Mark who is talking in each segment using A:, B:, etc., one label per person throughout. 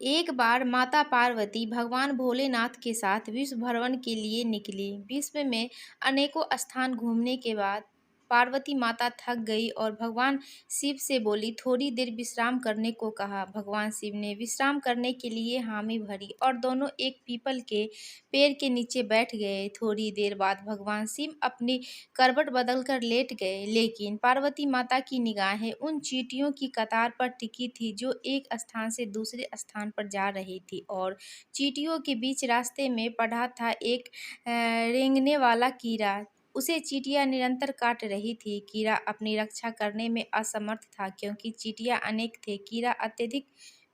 A: एक बार माता पार्वती भगवान भोलेनाथ के साथ विश्व भ्रमण के लिए निकली। विश्व में अनेकों स्थान घूमने के बाद पार्वती माता थक गई और भगवान शिव से बोली, थोड़ी देर विश्राम करने को कहा। भगवान शिव ने विश्राम करने के लिए हामी भरी और दोनों एक पीपल के पेड़ के नीचे बैठ गए। थोड़ी देर बाद भगवान शिव अपनी करवट बदलकर लेट गए, लेकिन पार्वती माता की निगाहें उन चींटियों की कतार पर टिकी थी जो एक स्थान से दूसरे स्थान पर जा रही थी, और चींटियों के बीच रास्ते में पड़ा था एक रेंगने वाला कीड़ा। उसे चींटियां निरंतर काट रही थी। कीड़ा अपनी रक्षा करने में असमर्थ था क्योंकि चींटियां अनेक थे। कीड़ा अत्यधिक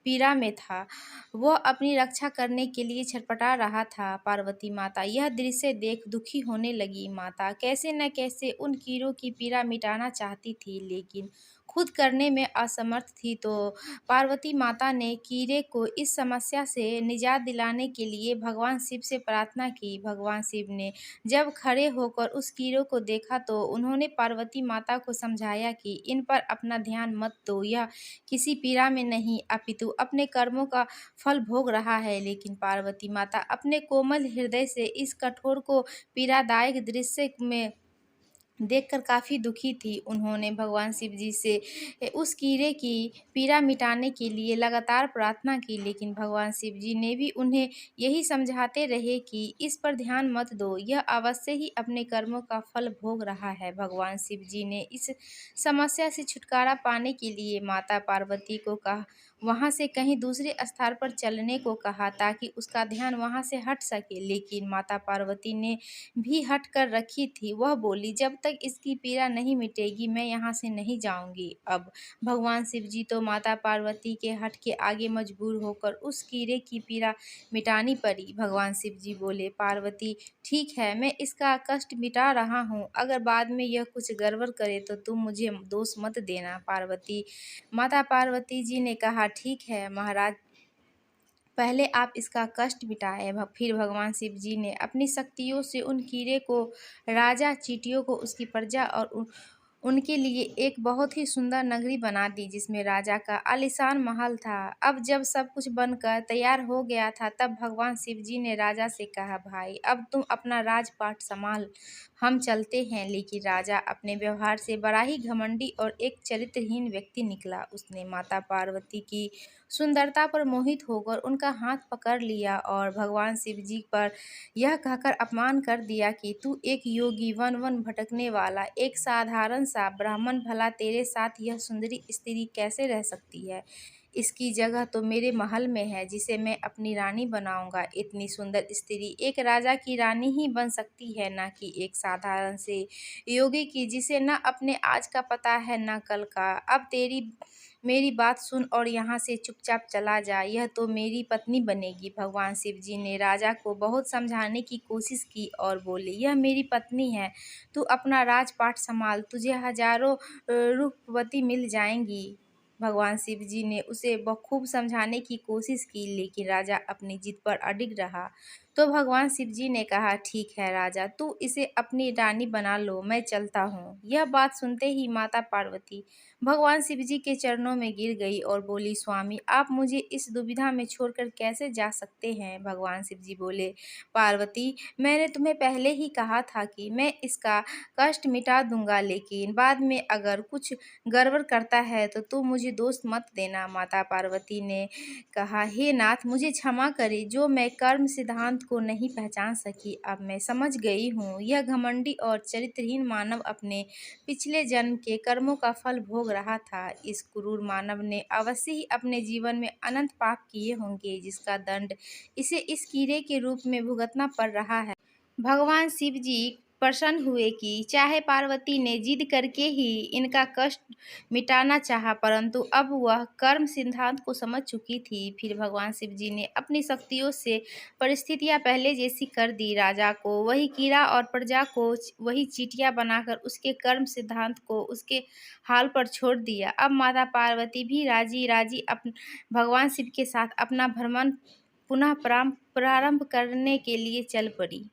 A: पीड़ा में था। वह अपनी रक्षा करने के लिए छटपटा रहा था। पार्वती माता यह दृश्य देख दुखी होने लगी। माता कैसे न कैसे उन कीड़ों की पीड़ा मिटाना चाहती थी, लेकिन खुद करने में असमर्थ थी। तो पार्वती माता ने कीड़े को इस समस्या से निजात दिलाने के लिए भगवान शिव से प्रार्थना की। भगवान शिव ने जब खड़े होकर उस कीड़े को देखा तो उन्होंने पार्वती माता को समझाया कि इन पर अपना ध्यान मत दो, यह किसी पीड़ा में नहीं अपितु अपने कर्मों का फल भोग रहा है। लेकिन पार्वती माता अपने कोमल हृदय से इस कठोर को पीड़ादायक दृश्य में देखकर काफ़ी दुखी थी। उन्होंने भगवान शिव जी से उस कीड़े की पीड़ा मिटाने के लिए लगातार प्रार्थना की, लेकिन भगवान शिव जी ने भी उन्हें यही समझाते रहे कि इस पर ध्यान मत दो, यह अवश्य ही अपने कर्मों का फल भोग रहा है। भगवान शिव जी ने इस समस्या से छुटकारा पाने के लिए माता पार्वती को कहा वहाँ से कहीं दूसरे स्थान पर चलने को कहा ताकि उसका ध्यान वहाँ से हट सके, लेकिन माता पार्वती ने भी हट कर रखी थी। वह बोली, जब तक इसकी पीड़ा नहीं मिटेगी मैं यहाँ से नहीं जाऊंगी। अब भगवान शिव जी तो माता पार्वती के हट के आगे मजबूर होकर उस कीड़े की पीड़ा मिटानी पड़ी। भगवान शिव जी बोले, पार्वती ठीक है, मैं इसका कष्ट मिटा रहा हूँ, अगर बाद में यह कुछ गड़बड़ करे तो तुम मुझे दोष मत देना। माता पार्वती जी ने कहा, ठीक है महाराज, पहले आप इसका कष्ट मिटाएं। फिर भगवान शिव जी ने अपनी शक्तियों से उन कीड़े को, राजा चींटियों को, उसकी प्रजा और उनके लिए एक बहुत ही सुंदर नगरी बना दी जिसमें राजा का आलीशान महल था। अब जब सब कुछ बनकर तैयार हो गया था तब भगवान शिव जी ने राजा से कहा, भाई अब तुम अपना राजपाट संभाल, हम चलते हैं। लेकिन राजा अपने व्यवहार से बड़ा ही घमंडी और एक चरित्रहीन व्यक्ति निकला। उसने माता पार्वती की सुंदरता पर मोहित होकर उनका हाथ पकड़ लिया और भगवान शिव जी पर यह कहकर अपमान कर दिया कि तू एक योगी, वन वन भटकने वाला, एक साधारण सा ब्राह्मण, भला तेरे साथ यह सुंदरी स्त्री कैसे रह सकती है? इसकी जगह तो मेरे महल में है जिसे मैं अपनी रानी बनाऊंगा। इतनी सुंदर स्त्री एक राजा की रानी ही बन सकती है, ना कि एक साधारण से योगी की जिसे न अपने आज का पता है न कल का। अब मेरी बात सुन और यहाँ से चुपचाप चला जा, यह तो मेरी पत्नी बनेगी। भगवान शिव जी ने राजा को बहुत समझाने की कोशिश की और बोले, यह मेरी पत्नी है, तू अपना राजपाट संभाल, तुझे हजारों रूपवती मिल जाएंगी। भगवान शिव जी ने उसे बखूब समझाने की कोशिश की, लेकिन राजा अपनी जिद पर अडिग रहा। तो भगवान शिव जी ने कहा, ठीक है राजा, तू इसे अपनी रानी बना लो, मैं चलता हूँ। यह बात सुनते ही माता पार्वती भगवान शिव जी के चरणों में गिर गई और बोली, स्वामी आप मुझे इस दुविधा में छोड़कर कैसे जा सकते हैं? भगवान शिव जी बोले, पार्वती मैंने तुम्हें पहले ही कहा था कि मैं इसका कष्ट मिटा दूंगा, लेकिन बाद में अगर कुछ गड़बड़ करता है तो तुम मुझे दोष मत देना। माता पार्वती ने कहा, हे नाथ मुझे क्षमा करें, जो मैं कर्म सिद्धांत को नहीं पहचान सकी। अब मैं समझ गई हूँ, यह घमंडी और चरित्रहीन मानव अपने पिछले जन्म के कर्मों का फल भोग रहा था। इस क्रूर मानव ने अवश्य ही अपने जीवन में अनंत पाप किए होंगे जिसका दंड इसे इस कीड़े के रूप में भुगतना पड़ रहा है। भगवान शिव जी प्रसन्न हुए कि चाहे पार्वती ने जिद करके ही इनका कष्ट मिटाना चाहा, परंतु अब वह कर्म सिद्धांत को समझ चुकी थी। फिर भगवान शिव जी ने अपनी शक्तियों से परिस्थितियां पहले जैसी कर दी। राजा को वही कीड़ा और प्रजा को वही चींटियां बनाकर उसके कर्म सिद्धांत को उसके हाल पर छोड़ दिया। अब माता पार्वती भी राजी राजी भगवान शिव के साथ अपना भ्रमण पुनः प्रारंभ करने के लिए चल पड़ी।